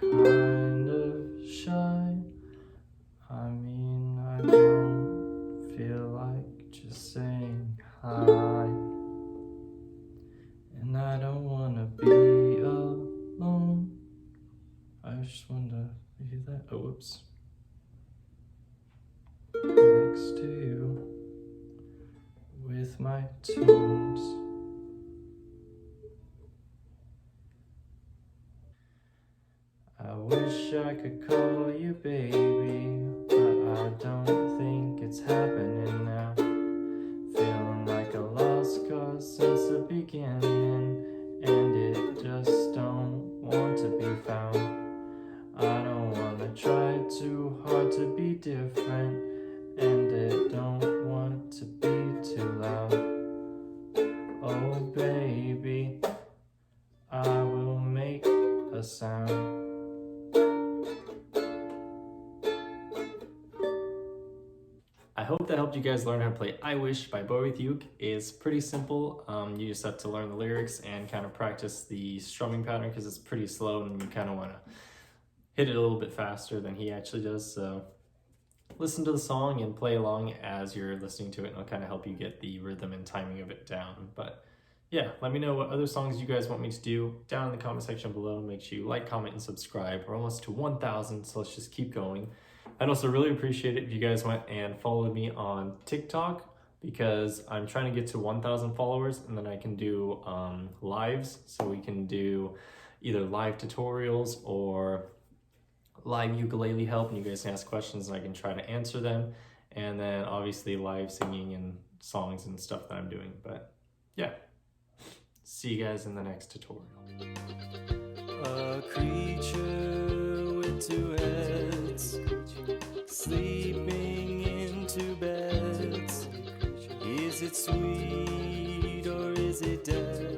kind of shy. I mean, I don't feel like just saying hi. And I don't wanna be alone. I just wanna be that. Oh, whoops. Next to you with my tunes. I wish I could call you baby, but I don't think it's happening now. Feeling like a lost cause since the beginning, and it just don't want to be found. I don't wanna try too hard to be different, and it don't want to be too loud. Oh baby, I will make a sound. I hope that helped you guys learn how to play I Wish by Boywithuke. It's pretty simple. You just have to learn the lyrics and kind of practice the strumming pattern because it's pretty slow and you kind of want to hit it a little bit faster than he actually does. So listen to the song and play along as you're listening to it, and it'll kind of help you get the rhythm and timing of it down. But yeah, let me know what other songs you guys want me to do down in the comment section below. Make sure you like, comment, and subscribe. We're almost to 1,000, so let's just keep going. I'd also really appreciate it if you guys went and followed me on TikTok, because I'm trying to get to 1,000 followers, and then I can do lives. So we can do either live tutorials or live ukulele help, and you guys can ask questions and I can try to answer them. And then obviously live singing and songs and stuff that I'm doing. But yeah, see you guys in the next tutorial. A creature with two heads, sleeping in two beds. Is it sweet or is it dead?